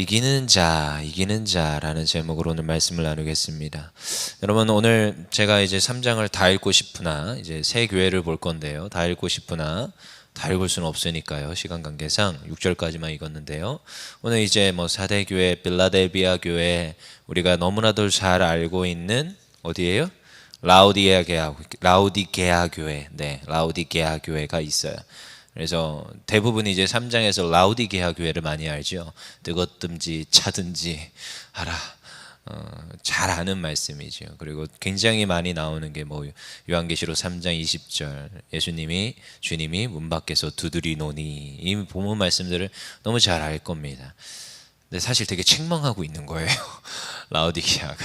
이기는 자라는 제목으로 오늘 말씀을 나누겠습니다. 여러분, 오늘 제가 이제 3장을 다 읽고 싶으나 이제 새 교회를 볼 건데요. 다 읽고 싶으나 다 읽을 수는 없으니까요. 시간 관계상 6절까지만 읽었는데요. 오늘 이제 뭐 4대 교회, 빌라델비아 교회, 우리가 너무나도 잘 알고 있는 어디예요? 라우디게아 교회. 네, 라우디게아 교회가 있어요. 그래서 대부분 이제 3장에서 라우디게아 교회를 많이 알죠. 뜨겁든지 차든지 하라. 잘 아는 말씀이죠. 그리고 굉장히 많이 나오는 게 뭐 요한계시록 3장 20절 주님이 문 밖에서 두드리노니, 이 본문 말씀들을 너무 잘 알 겁니다. 근데 사실 되게 책망하고 있는 거예요. 라우디게아가.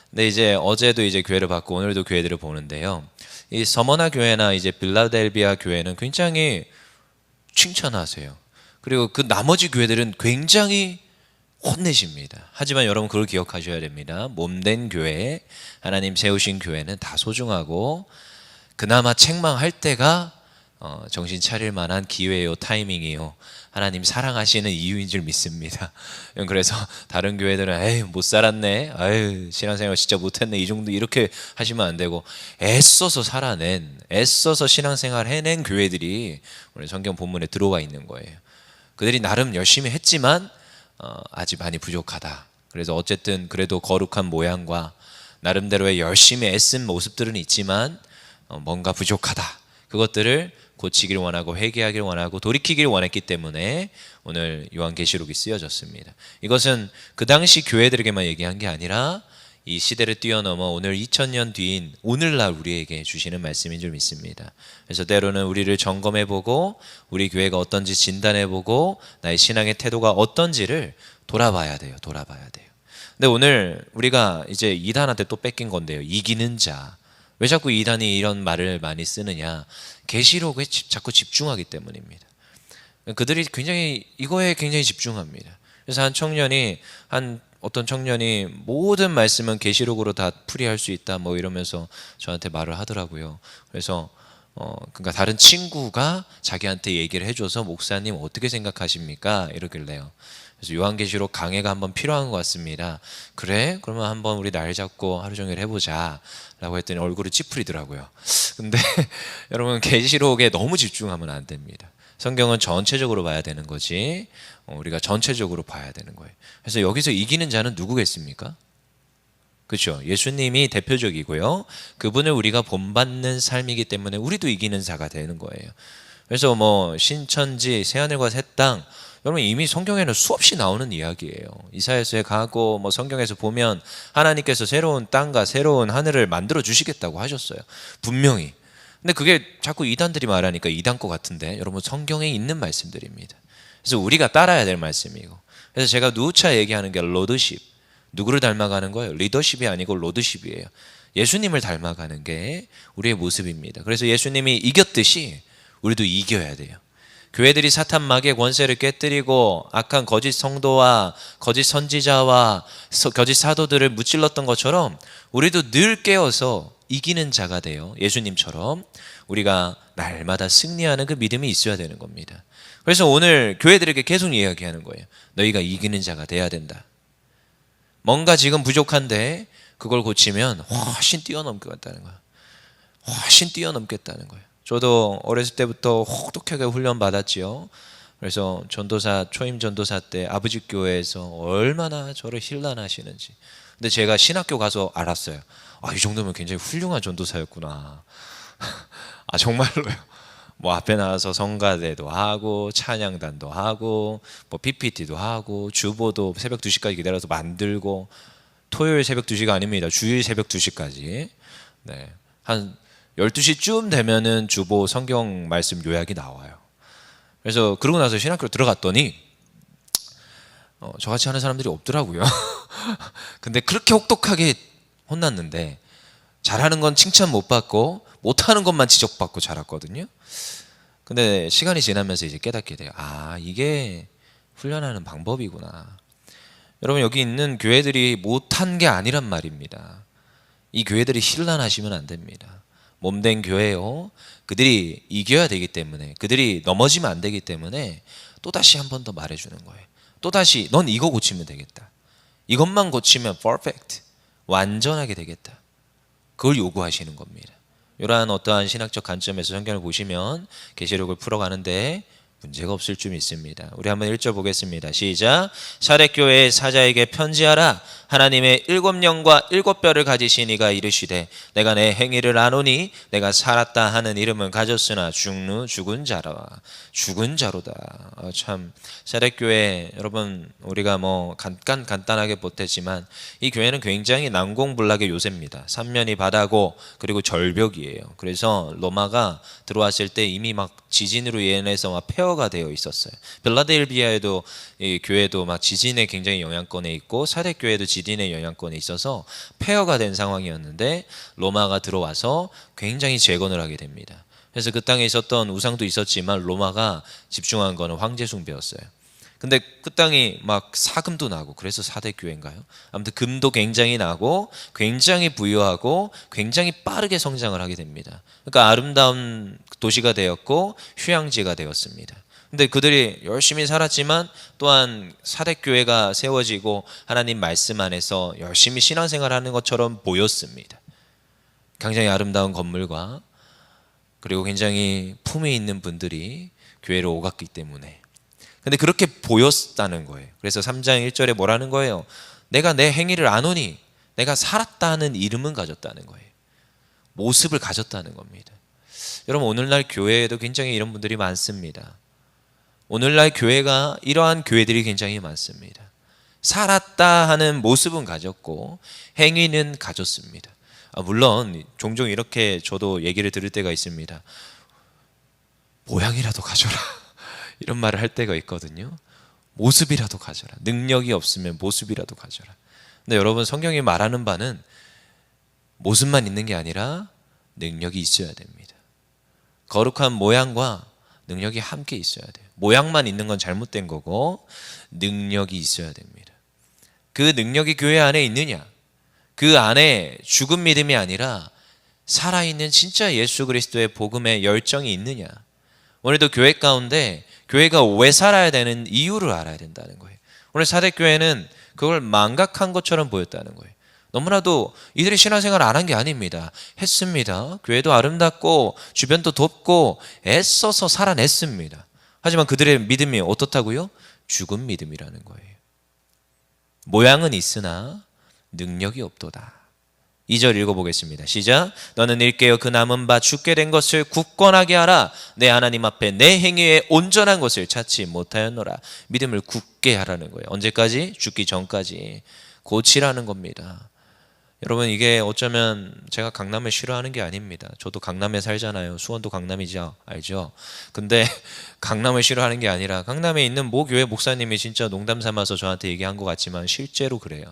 근데 이제 어제도 이제 교회를 봤고 오늘도 교회들을 보는데요. 이 서머나 교회나 이제 빌라델비아 교회는 굉장히 칭찬하세요. 그리고 그 나머지 교회들은 굉장히 혼내십니다. 하지만 여러분 그걸 기억하셔야 됩니다. 몸된 교회, 하나님 세우신 교회는 다 소중하고 그나마 책망할 때가 정신 차릴 만한 기회요, 타이밍이요, 하나님 사랑하시는 이유인 줄 믿습니다. 그래서 다른 교회들은 에이 못 살았네, 아유 신앙생활 진짜 못했네, 이 정도 이렇게 하시면 안 되고, 애써서 신앙생활 해낸 교회들이 오늘 성경 본문에 들어와 있는 거예요. 그들이 나름 열심히 했지만 아직 많이 부족하다. 그래서 어쨌든 그래도 거룩한 모양과 나름대로의 열심히 애쓴 모습들은 있지만 뭔가 부족하다. 그것들을 고치기를 원하고 회개하기를 원하고 돌이키기를 원했기 때문에 오늘 요한계시록이 쓰여졌습니다. 이것은 그 당시 교회들에게만 얘기한 게 아니라 이 시대를 뛰어넘어 오늘 2000년 뒤인 오늘날 우리에게 주시는 말씀인 줄 믿습니다. 그래서 때로는 우리를 점검해보고 우리 교회가 어떤지 진단해보고 나의 신앙의 태도가 어떤지를 돌아봐야 돼요. 근데 오늘 우리가 이제 이단한테 또 뺏긴 건데요. 이기는 자. 왜 자꾸 이단이 이런 말을 많이 쓰느냐? 계시록에 자꾸 집중하기 때문입니다. 그들이 이거에 굉장히 집중합니다. 그래서 어떤 청년이 모든 말씀은 계시록으로 다 풀이할 수 있다 뭐 이러면서 저한테 말을 하더라고요. 그래서 그러니까 다른 친구가 자기한테 얘기를 해줘서 목사님 어떻게 생각하십니까? 이러길래요. 그래서 요한계시록 강해가 한번 필요한 것 같습니다. 그래? 그러면 한번 우리 날 잡고 하루 종일 해보자 라고 했더니 얼굴이 찌푸리더라고요. 근데 여러분, 계시록에 너무 집중하면 안 됩니다. 성경은 전체적으로 봐야 되는 거지, 우리가 전체적으로 봐야 되는 거예요. 그래서 여기서 이기는 자는 누구겠습니까? 그렇죠. 예수님이 대표적이고요. 그분을 우리가 본받는 삶이기 때문에 우리도 이기는 자가 되는 거예요. 그래서 뭐 신천지, 새하늘과 새 땅, 여러분 이미 성경에는 수없이 나오는 이야기예요. 이사야서에 가고 뭐 성경에서 보면 하나님께서 새로운 땅과 새로운 하늘을 만들어 주시겠다고 하셨어요. 분명히. 근데 그게 자꾸 이단들이 말하니까 이단 것 같은데, 여러분 성경에 있는 말씀들입니다. 그래서 우리가 따라야 될 말씀이고, 그래서 제가 누차 얘기하는 게 로드십. 누구를 닮아가는 거예요? 리더십이 아니고 로드십이에요. 예수님을 닮아가는 게 우리의 모습입니다. 그래서 예수님이 이겼듯이 우리도 이겨야 돼요. 교회들이 사탄 마귀의 권세를 깨뜨리고 악한 거짓 성도와 거짓 선지자와 거짓 사도들을 무찔렀던 것처럼 우리도 늘 깨어서 이기는 자가 돼요. 예수님처럼 우리가 날마다 승리하는 그 믿음이 있어야 되는 겁니다. 그래서 오늘 교회들에게 계속 이야기하는 거예요. 너희가 이기는 자가 돼야 된다. 뭔가 지금 부족한데 그걸 고치면 훨씬 뛰어넘겠다는 거예요. 훨씬 뛰어넘겠다는 거예요. 저도 어렸을 때부터 혹독하게 훈련 받았지요. 그래서 초임 전도사 때 아버지 교회에서 얼마나 저를 힐난하시는지. 근데 제가 신학교 가서 알았어요. 이 정도면 굉장히 훌륭한 전도사였구나. 정말로요. 뭐 앞에 나와서 성가대도 하고 찬양단도 하고 뭐 PPT도 하고 주보도 새벽 2시까지 기다려서 만들고, 토요일 새벽 2시가 아닙니다. 주일 새벽 2시까지. 네. 한 12시쯤 되면은 주보 성경 말씀 요약이 나와요. 그래서 그러고 나서 신학교 들어갔더니 저같이 하는 사람들이 없더라고요. 근데 그렇게 혹독하게 혼났는데 잘하는 건 칭찬 못 받고 못하는 것만 지적받고 자랐거든요. 근데 시간이 지나면서 이제 깨닫게 돼요. 이게 훈련하는 방법이구나. 여러분, 여기 있는 교회들이 못한 게 아니란 말입니다. 이 교회들이 힐난하시면 안 됩니다. 몸된 교회요, 그들이 이겨야 되기 때문에, 그들이 넘어지면 안 되기 때문에 또다시 한 번 더 말해주는 거예요. 또다시 넌 이거 고치면 되겠다. 이것만 고치면 퍼펙트, 완전하게 되겠다. 그걸 요구하시는 겁니다. 이러한 어떠한 신학적 관점에서 성경을 보시면 계시록을 풀어가는데 문제가 없을 줄 믿습니다. 우리 한번 1절 보겠습니다. 시작. 사대교회의 사자에게 편지하라. 하나님의 7영과 7뼈를 가지신 이가 이르시되 내가 내 행위를 아노니 내가 살았다 하는 이름은 가졌으나 죽은 자라. 죽은 자로다. 참 사대교회 여러분 우리가 뭐 간단하게 보태지만 이 교회는 굉장히 난공불락의 요새입니다. 삼면이 바다고 그리고 절벽이에요. 그래서 로마가 들어왔을 때 이미 막 지진으로 인해서 막 폐허가 되어 있었어요. 빌라델비아에도 이 교회도 막 지진의 굉장히 영향권에 있고 사대교회도 지진의 영향권에 있어서 폐허가 된 상황이었는데 로마가 들어와서 굉장히 재건을 하게 됩니다. 그래서 그 땅에 있었던 우상도 있었지만 로마가 집중한 거는 황제 숭배였어요. 근데 그 땅이 막 사금도 나고 그래서 사대교회인가요? 아무튼 금도 굉장히 나고 굉장히 부유하고 굉장히 빠르게 성장을 하게 됩니다. 그러니까 아름다운 도시가 되었고 휴양지가 되었습니다. 근데 그들이 열심히 살았지만 또한 사대교회가 세워지고 하나님 말씀 안에서 열심히 신앙생활하는 것처럼 보였습니다. 굉장히 아름다운 건물과 그리고 굉장히 품위 있는 분들이 교회로 오갔기 때문에 근데 그렇게 보였다는 거예요. 그래서 3장 1절에 뭐라는 거예요? 내가 내 행위를 아노니 내가 살았다는 이름은 가졌다는 거예요. 모습을 가졌다는 겁니다. 여러분 오늘날 교회에도 굉장히 이런 분들이 많습니다. 오늘날 교회가 이러한 교회들이 굉장히 많습니다. 살았다 하는 모습은 가졌고 행위는 가졌습니다. 물론 종종 이렇게 저도 얘기를 들을 때가 있습니다. 모양이라도 가져라 이런 말을 할 때가 있거든요. 모습이라도 가져라. 능력이 없으면 모습이라도 가져라. 근데 여러분 성경이 말하는 바는 모습만 있는 게 아니라 능력이 있어야 됩니다. 거룩한 모양과 능력이 함께 있어야 돼요. 모양만 있는 건 잘못된 거고 능력이 있어야 됩니다. 그 능력이 교회 안에 있느냐? 그 안에 죽은 믿음이 아니라 살아있는 진짜 예수 그리스도의 복음의 열정이 있느냐? 오늘도 교회 가운데 교회가 왜 살아야 되는 이유를 알아야 된다는 거예요. 오늘 사대교회는 그걸 망각한 것처럼 보였다는 거예요. 너무나도 이들이 신앙생활 안 한 게 아닙니다. 했습니다. 교회도 아름답고 주변도 덥고 애써서 살아냈습니다. 하지만 그들의 믿음이 어떻다고요? 죽은 믿음이라는 거예요. 모양은 있으나 능력이 없도다. 2절 읽어보겠습니다. 시작. 너는 일깨어 그 남은 바 죽게 된 것을 굳건하게 하라. 내 하나님 앞에 내 행위에 온전한 것을 찾지 못하였노라. 믿음을 굳게 하라는 거예요. 언제까지? 죽기 전까지 고치라는 겁니다. 여러분 이게 어쩌면 제가 강남을 싫어하는 게 아닙니다. 저도 강남에 살잖아요. 수원도 강남이죠. 알죠? 근데 강남을 싫어하는 게 아니라 강남에 있는 모 교회 목사님이 진짜 농담 삼아서 저한테 얘기한 것 같지만 실제로 그래요.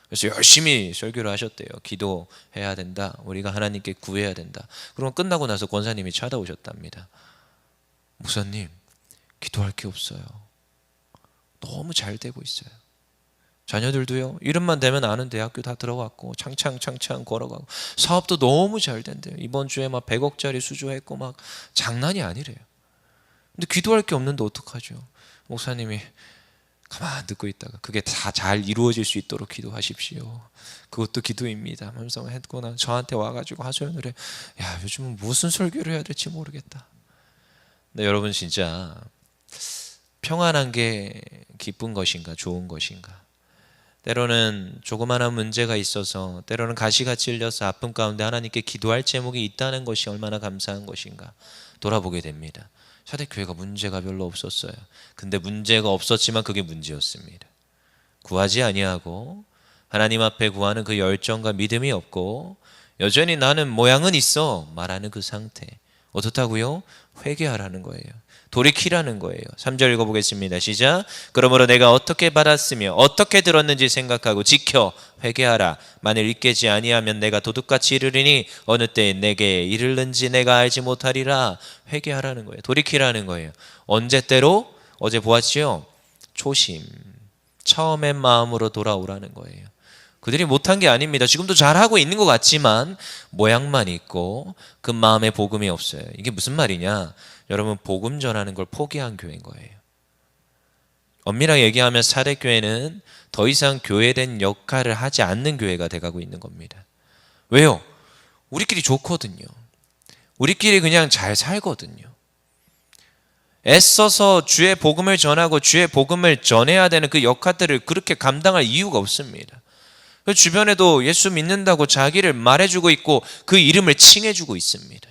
그래서 열심히 설교를 하셨대요. 기도해야 된다. 우리가 하나님께 구해야 된다. 그러면 끝나고 나서 권사님이 찾아오셨답니다. 목사님, 기도할 게 없어요. 너무 잘 되고 있어요. 자녀들도요. 이름만 되면 아는 대학교 다 들어갔고 창창 걸어가고 사업도 너무 잘 된대요. 이번 주에 막 100억짜리 수주했고 막 장난이 아니래요. 근데 기도할 게 없는데 어떡하죠? 목사님이 가만 듣고 있다가 그게 다 잘 이루어질 수 있도록 기도하십시오. 그것도 기도입니다. 하면서 했거나 저한테 와가지고 하소연을 해. 야, 요즘은 무슨 설교를 해야 될지 모르겠다. 근데 여러분 진짜 평안한 게 기쁜 것인가 좋은 것인가? 때로는 조그마한 문제가 있어서 때로는 가시가 찔려서 아픔 가운데 하나님께 기도할 제목이 있다는 것이 얼마나 감사한 것인가 돌아보게 됩니다. 사대교회가 문제가 별로 없었어요. 근데 문제가 없었지만 그게 문제였습니다. 구하지 아니하고 하나님 앞에 구하는 그 열정과 믿음이 없고 여전히 나는 모양은 있어 말하는 그 상태. 어떻다고요? 회개하라는 거예요. 돌이키라는 거예요. 3절 읽어보겠습니다. 시작. 그러므로 내가 어떻게 받았으며 어떻게 들었는지 생각하고 지켜 회개하라. 만일 잊겠지 아니하면 내가 도둑같이 이르리니 어느 때에 내게 이르는지 내가 알지 못하리라. 회개하라는 거예요. 돌이키라는 거예요. 언제 때로? 어제 보았지요? 초심, 처음의 마음으로 돌아오라는 거예요. 그들이 못한 게 아닙니다. 지금도 잘하고 있는 것 같지만 모양만 있고 그 마음에 복음이 없어요. 이게 무슨 말이냐? 여러분 복음 전하는 걸 포기한 교회인 거예요. 엄밀하게 얘기하면 사대교회는 더 이상 교회된 역할을 하지 않는 교회가 돼가고 있는 겁니다. 왜요? 우리끼리 좋거든요. 우리끼리 그냥 잘 살거든요. 애써서 주의 복음을 전하고 주의 복음을 전해야 되는 그 역할들을 그렇게 감당할 이유가 없습니다. 주변에도 예수 믿는다고 자기를 말해주고 있고 그 이름을 칭해주고 있습니다.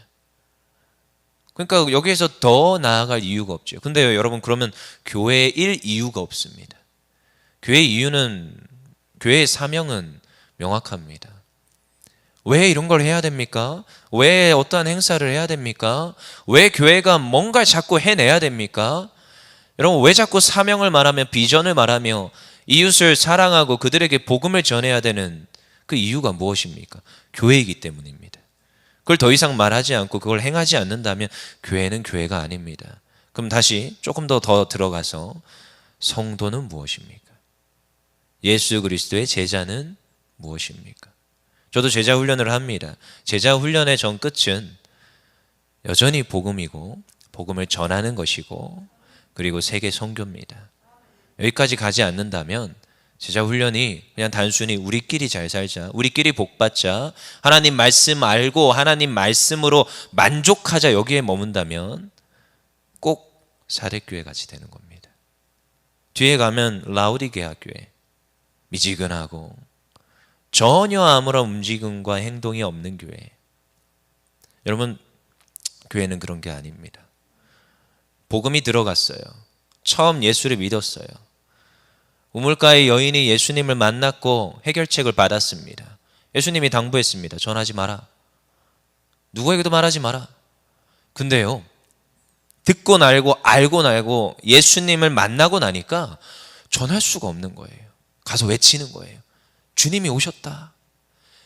그러니까 여기에서 더 나아갈 이유가 없죠. 근데 여러분, 그러면 교회에 일 이유가 없습니다. 교회의 이유는, 교회의 사명은 명확합니다. 왜 이런 걸 해야 됩니까? 왜 어떠한 행사를 해야 됩니까? 왜 교회가 뭔가를 자꾸 해내야 됩니까? 여러분, 왜 자꾸 사명을 말하며 비전을 말하며 이웃을 사랑하고 그들에게 복음을 전해야 되는 그 이유가 무엇입니까? 교회이기 때문입니다. 그걸 더 이상 말하지 않고 그걸 행하지 않는다면 교회는 교회가 아닙니다. 그럼 다시 조금 더 들어가서 성도는 무엇입니까? 예수 그리스도의 제자는 무엇입니까? 저도 제자 훈련을 합니다. 제자 훈련의 전 끝은 여전히 복음이고 복음을 전하는 것이고 그리고 세계 선교입니다. 여기까지 가지 않는다면 제자 훈련이 그냥 단순히 우리끼리 잘 살자, 우리끼리 복받자, 하나님 말씀 알고 하나님 말씀으로 만족하자, 여기에 머문다면 꼭 사대교회 같이 되는 겁니다. 뒤에 가면 라오디게아 교회, 미지근하고 전혀 아무런 움직임과 행동이 없는 교회. 여러분, 교회는 그런 게 아닙니다. 복음이 들어갔어요. 처음 예수를 믿었어요. 우물가의 여인이 예수님을 만났고 해결책을 받았습니다. 예수님이 당부했습니다. 전하지 마라. 누구에게도 말하지 마라. 근데요, 듣고 알고 예수님을 만나고 나니까 전할 수가 없는 거예요. 가서 외치는 거예요. 주님이 오셨다.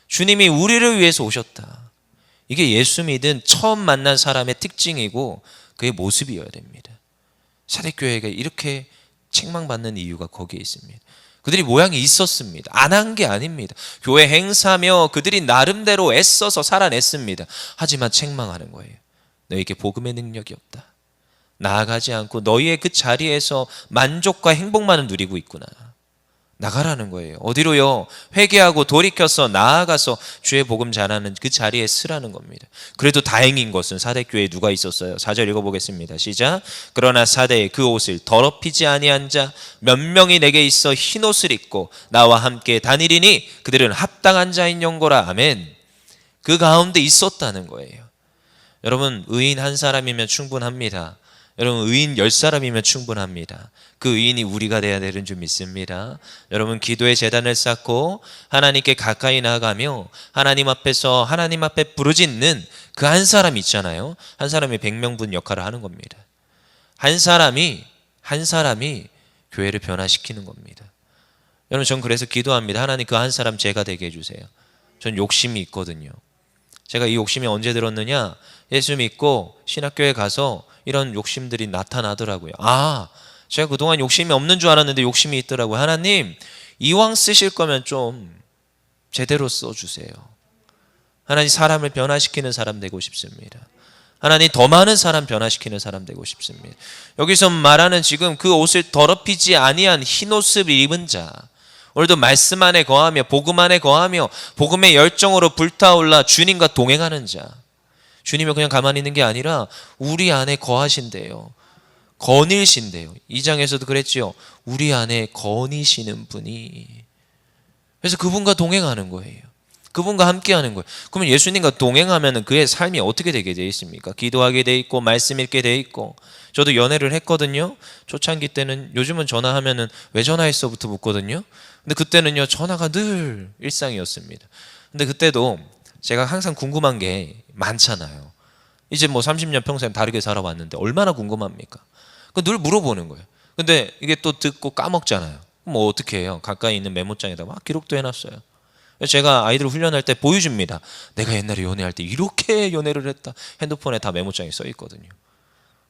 주님이 우리를 위해서 오셨다. 이게 예수 믿은 처음 만난 사람의 특징이고 그의 모습이어야 됩니다. 사대교회가 이렇게 책망받는 이유가 거기에 있습니다. 그들이 모양이 있었습니다. 안 한 게 아닙니다. 교회 행사며 그들이 나름대로 애써서 살아냈습니다. 하지만 책망하는 거예요. 너에게 복음의 능력이 없다. 나아가지 않고 너희의 그 자리에서 만족과 행복만을 누리고 있구나. 나가라는 거예요. 어디로요? 회개하고 돌이켜서 나아가서 주의 복음 전하는 그 자리에 서라는 겁니다. 그래도 다행인 것은 사대교회에 누가 있었어요? 4절 읽어보겠습니다. 시작. 그러나 사대에 그 옷을 더럽히지 아니한 자 몇 명이 내게 있어 흰옷을 입고 나와 함께 다니리니 그들은 합당한 자인 영고라. 아멘. 그 가운데 있었다는 거예요. 여러분, 의인 한 사람이면 충분합니다. 여러분, 의인 10사람이면 충분합니다. 그 의인이 우리가 돼야 되는 줄 믿습니다. 여러분, 기도의 제단을 쌓고 하나님께 가까이 나아가며 하나님 앞에서 하나님 앞에 부르짖는 그 한 사람 있잖아요. 한 사람이 100명분 역할을 하는 겁니다. 한 사람이 교회를 변화시키는 겁니다. 여러분, 전 그래서 기도합니다. 하나님, 그 한 사람 제가 되게 해주세요. 전 욕심이 있거든요. 제가 이 욕심이 언제 들었느냐? 예수 믿고 신학교에 가서 이런 욕심들이 나타나더라고요. 제가 그동안 욕심이 없는 줄 알았는데 욕심이 있더라고요. 하나님, 이왕 쓰실 거면 좀 제대로 써주세요. 하나님, 사람을 변화시키는 사람 되고 싶습니다. 하나님, 더 많은 사람 변화시키는 사람 되고 싶습니다. 여기서 말하는 지금 그 옷을 더럽히지 아니한 흰 옷을 입은 자, 오늘도 말씀 안에 거하며 복음 안에 거하며 복음의 열정으로 불타올라 주님과 동행하는 자. 주님이 그냥 가만히 있는 게 아니라 우리 안에 거하신대요. 거닐신대요. 2장에서도 그랬지요. 우리 안에 거니시는 분이. 그래서 그분과 동행하는 거예요. 그분과 함께하는 거예요. 그러면 예수님과 동행하면 그의 삶이 어떻게 되게 돼 있습니까? 기도하게 돼 있고 말씀 읽게 돼 있고. 저도 연애를 했거든요. 초창기 때는, 요즘은 전화하면은 왜 전화했어부터 묻거든요. 근데 그때는요, 전화가 늘 일상이었습니다. 근데 그때도 제가 항상 궁금한 게 많잖아요. 이제 뭐 30년 평생 다르게 살아왔는데 얼마나 궁금합니까? 늘 물어보는 거예요. 근데 이게 또 듣고 까먹잖아요. 뭐 어떻게 해요? 가까이 있는 메모장에다 막 기록도 해놨어요. 제가 아이들 훈련할 때 보여줍니다. 내가 옛날에 연애할 때 이렇게 연애를 했다. 핸드폰에 다 메모장에 써 있거든요.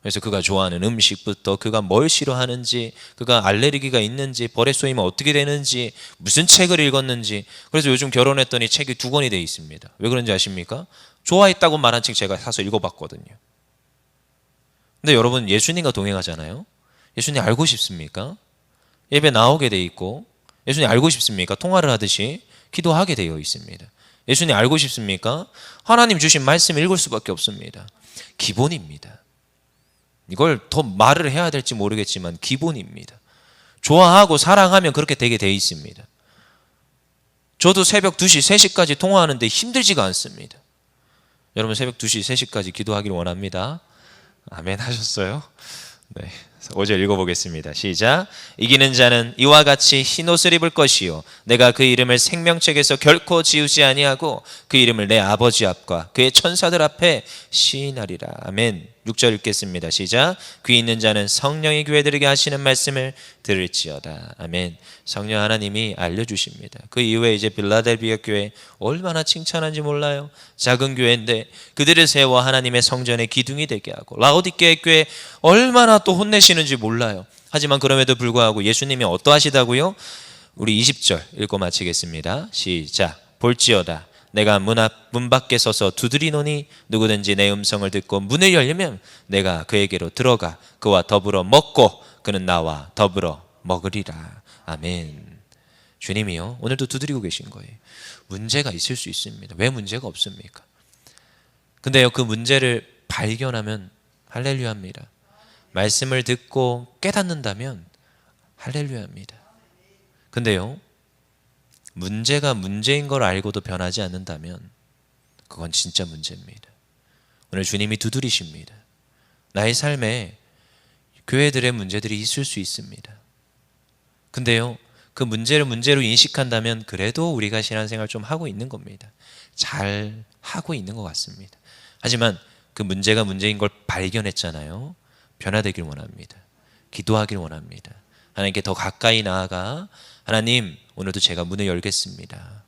그래서 그가 좋아하는 음식부터 그가 뭘 싫어하는지, 그가 알레르기가 있는지, 벌에 쏘이면 어떻게 되는지, 무슨 책을 읽었는지. 그래서 요즘 결혼했더니 책이 2권이 돼 있습니다. 왜 그런지 아십니까? 좋아했다고 말한 책 제가 사서 읽어봤거든요. 근데 여러분, 예수님과 동행하잖아요. 예수님 알고 싶습니까? 예배 나오게 돼 있고, 예수님 알고 싶습니까? 통화를 하듯이 기도하게 되어 있습니다. 예수님 알고 싶습니까? 하나님 주신 말씀 읽을 수밖에 없습니다. 기본입니다. 이걸 더 말을 해야 될지 모르겠지만 기본입니다. 좋아하고 사랑하면 그렇게 되게 돼 있습니다. 저도 새벽 2시, 3시까지 통화하는데 힘들지가 않습니다. 여러분 새벽 2시, 3시까지 기도하기를 원합니다. 아멘 하셨어요? 네. 5절 읽어보겠습니다. 시작. 이기는 자는 이와 같이 흰옷을 입을 것이요 내가 그 이름을 생명책에서 결코 지우지 아니하고 그 이름을 내 아버지 앞과 그의 천사들 앞에 시인하리라. 아멘. 6절 읽겠습니다. 시작. 귀 있는 자는 성령이 교회들에게 하시는 말씀을 들을지어다. 아멘. 성령 하나님이 알려주십니다. 그 이후에 이제 빌라델비아 교회 얼마나 칭찬한지 몰라요. 작은 교회인데 그들을 세워 하나님의 성전의 기둥이 되게 하고, 라오디게아 교회 얼마나 또 혼내시는지 몰라요. 하지만 그럼에도 불구하고 예수님이 어떠하시다고요? 우리 20절 읽고 마치겠습니다. 시작. 볼지어다 내가 문 밖에 서서 두드리노니 누구든지 내 음성을 듣고 문을 열리면 내가 그에게로 들어가 그와 더불어 먹고 그는 나와 더불어 먹으리라. 아멘. 주님이요 오늘도 두드리고 계신 거예요. 문제가 있을 수 있습니다. 왜 문제가 없습니까? 근데요 그 문제를 발견하면 할렐루야입니다. 말씀을 듣고 깨닫는다면 할렐루야입니다. 근데요 문제가 문제인 걸 알고도 변하지 않는다면 그건 진짜 문제입니다. 오늘 주님이 두드리십니다. 나의 삶에 교회들의 문제들이 있을 수 있습니다. 근데요 그 문제를 문제로 인식한다면 그래도 우리가 신앙생활 좀 하고 있는 겁니다. 잘 하고 있는 것 같습니다. 하지만 그 문제가 문제인 걸 발견했잖아요. 변화되길 원합니다. 기도하길 원합니다. 하나님께 더 가까이 나아가 하나님 오늘도 제가 문을 열겠습니다.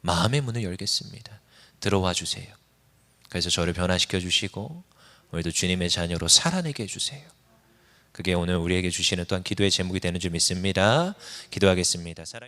마음의 문을 열겠습니다. 들어와 주세요. 그래서 저를 변화시켜 주시고 오늘도 주님의 자녀로 살아내게 해주세요. 그게 오늘 우리에게 주시는 또한 기도의 제목이 되는 줄 믿습니다. 기도하겠습니다. 사랑해